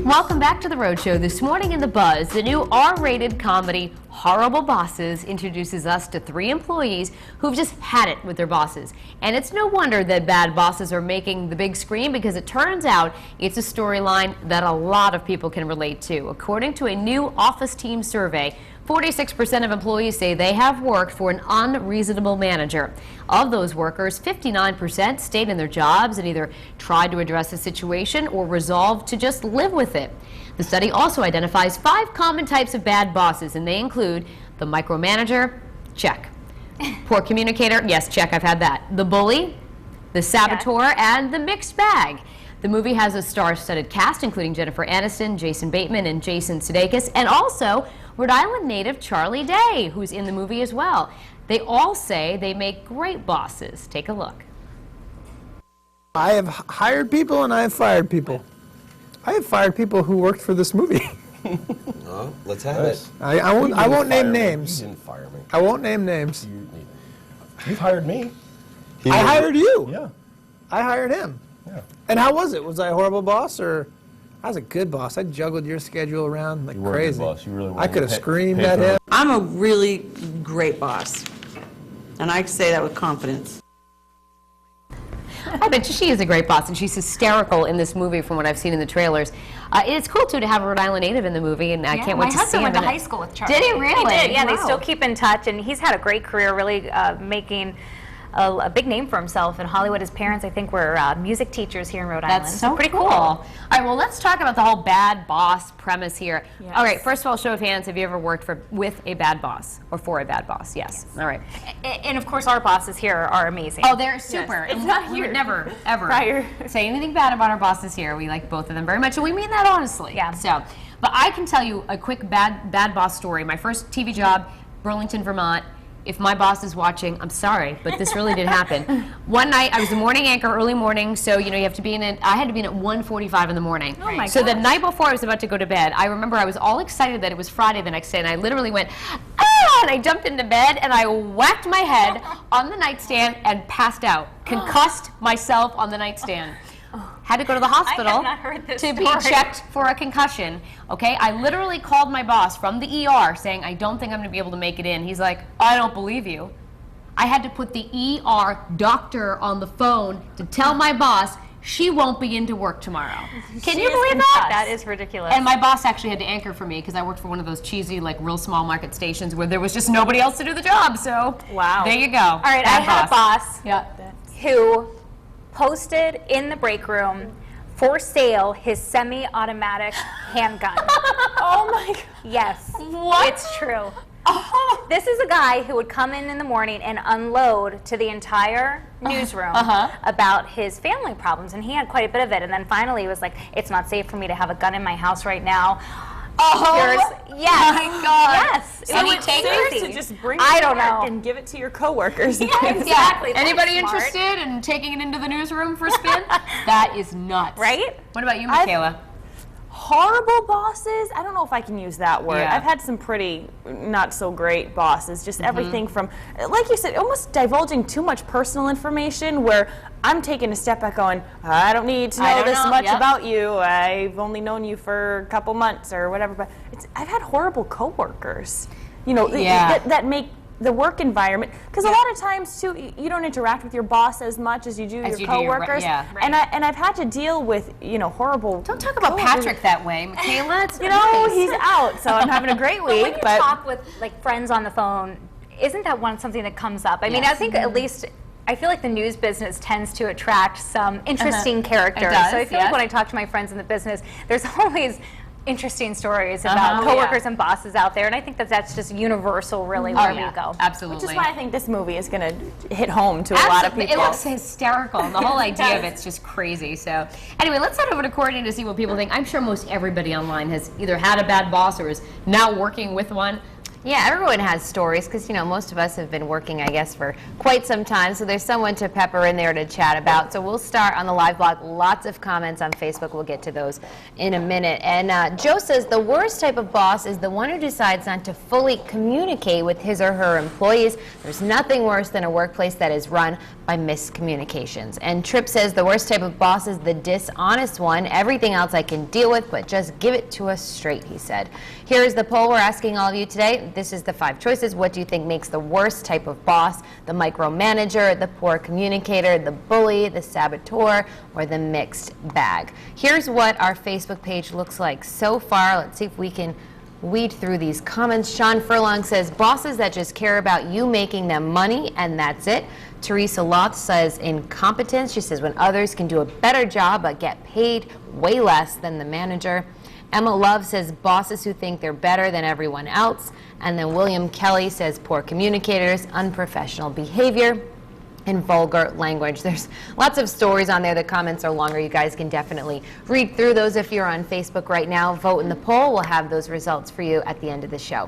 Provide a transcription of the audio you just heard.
Welcome back to the Rhode Show. This morning in The Buzz, the new R-rated comedy Horrible Bosses introduces us to 3 employees who've just had it with their bosses. And it's no wonder that bad bosses are making the big screen, because it turns out it's a storyline that a lot of people can relate to. According to a new office team survey, 46% of employees say they have worked for an unreasonable manager. Of those workers, 59% stayed in their jobs and either tried to address the situation or resolved to just live with it. The study also identifies 5 common types of bad bosses, and they include the micromanager, check. Poor communicator, yes, check, I've had that. The bully, the saboteur, and the mixed bag. The movie has a star-studded cast, including Jennifer Aniston, Jason Bateman, and Jason Sudeikis, and also Rhode Island native Charlie Day, who's in the movie as well. They all say they make great bosses. Take a look. I have hired people and I have fired people. I have fired people who worked for this movie. Oh, let's have it. I won't name names. You didn't fire me. I won't name names. You've hired me. I hired you. Yeah. I hired him. Yeah. And how was it? Was I a horrible boss, or I was a good boss? I juggled your schedule around like You were a crazy. good boss. You really were. I could have screamed Hey, at him. I'm a really great boss, and I say that with confidence. I bet she is a great boss, and she's hysterical in this movie from what I've seen in the trailers. It's cool, too, to have a Rhode Island native in the movie, and I can't wait to see him. My husband went to high school with Charlie. Did he really? He did, yeah. Wow. They still keep in touch, and he's had a great career, really making a big name for himself in Hollywood. His parents, I think, were music teachers here in Rhode Island. That's so pretty cool. All right, well, let's talk about the whole bad boss premise here. Yes. All right, first of all, show of hands, have you ever worked with a bad boss or for a bad boss? Yes. All right. And of course, our bosses here are amazing. Oh, they're super. Yes. And we would never, ever Prior. say anything bad about our bosses here. We like both of them very much, and we mean that honestly. Yeah. So, but I can tell you a quick bad boss story. My first TV job, Burlington, Vermont. If my boss is watching, I'm sorry, but this really did happen. One night, I was a morning anchor, early morning, so you know you have to be in it. I had to be in at 1:45 in the morning. Oh my So the gosh. night before I was about to go to bed, I remember I was all excited that it was Friday the next day, and I literally went, ah! And I jumped into bed and I whacked my head on the nightstand and passed out. Concussed myself on the nightstand. Had to go to the hospital I have not heard this to be story. checked for a concussion. Okay, I literally called my boss from the ER saying, I don't think I'm going to be able to make it in. He's like, I don't believe you. I had to put the ER doctor on the phone to tell my boss she won't be into work tomorrow. Can you believe that? That is ridiculous. And my boss actually had to anchor for me because I worked for one of those cheesy, like, real small market stations where there was just nobody else to do the job. So, Wow. there you go. All right, I had a boss Yeah. who posted in the break room for sale his semi-automatic handgun. Oh my God. Yes. What? It's true. Oh. This is a guy who would come in the morning and unload to the entire newsroom about his family problems, and he had quite a bit of it. And then finally he was like, it's not safe for me to have a gun in my house right now. Oh, Yes. my God. Yes. So It it was takes crazy. To just bring I it to don't work know. and give it to your coworkers. Yeah, exactly. That's Anybody smart. interested in taking it into the newsroom for a spin? That is nuts. Right? What about you, Michaela? Horrible bosses? I don't know if I can use that word. Yeah. I've had some pretty not so great bosses. Just everything from, like you said, almost divulging too much personal information where I'm taking a step back going, I don't need to I know don't this know, much yep. about you. I've only known you for a couple months or whatever. But I've had horrible coworkers, you know, Yeah. that make the work environment, because a lot of times too you don't interact with your boss as much as you do your coworkers. And I've had to deal with, you know, horrible. Don't talk about coworkers. Patrick that way, Michaela. It's You know, nice. he's out, so I'm having a great But when week. you But talk with like friends on the phone, isn't that something that comes up? I mean, I Yes. think at least I feel like the news business tends to attract some interesting characters. It does, so I feel yes. like when I talk to my friends in the business, there's always interesting stories about coworkers and bosses out there, and I think that's just universal, really, where we go. Absolutely. which is why I think this movie is going to hit home to a lot of Absolutely. people. It looks hysterical, and the whole idea of it's just crazy. So, anyway, let's head over to Courtney to see what people think. I'm sure most everybody online has either had a bad boss or is now working with one. Yeah, everyone has stories because, you know, most of us have been working, I guess, for quite some time. So there's someone to pepper in there to chat about. So we'll start on the live blog. Lots of comments on Facebook. We'll get to those in a minute. And Joe says the worst type of boss is the one who decides not to fully communicate with his or her employees. There's nothing worse than a workplace that is run by miscommunications. And Tripp says the worst type of boss is the dishonest one. Everything else I can deal with, but just give it to us straight, he said. Here's the poll we're asking all of you today. This is the 5 choices. What do you think makes the worst type of boss? The micromanager, the poor communicator, the bully, the saboteur, or the mixed bag? Here's what our Facebook page looks like so far. Let's see if we can weed through these comments. Sean Furlong says, bosses that just care about you making them money, and that's it. Teresa Loth says, incompetence. She says, when others can do a better job but get paid way less than the manager. Emma Love says, bosses who think they're better than everyone else. And then William Kelly says, poor communicators, unprofessional behavior, and vulgar language. There's lots of stories on there. The comments are longer. You guys can definitely read through those if you're on Facebook right now. Vote in the poll. We'll have those results for you at the end of the show.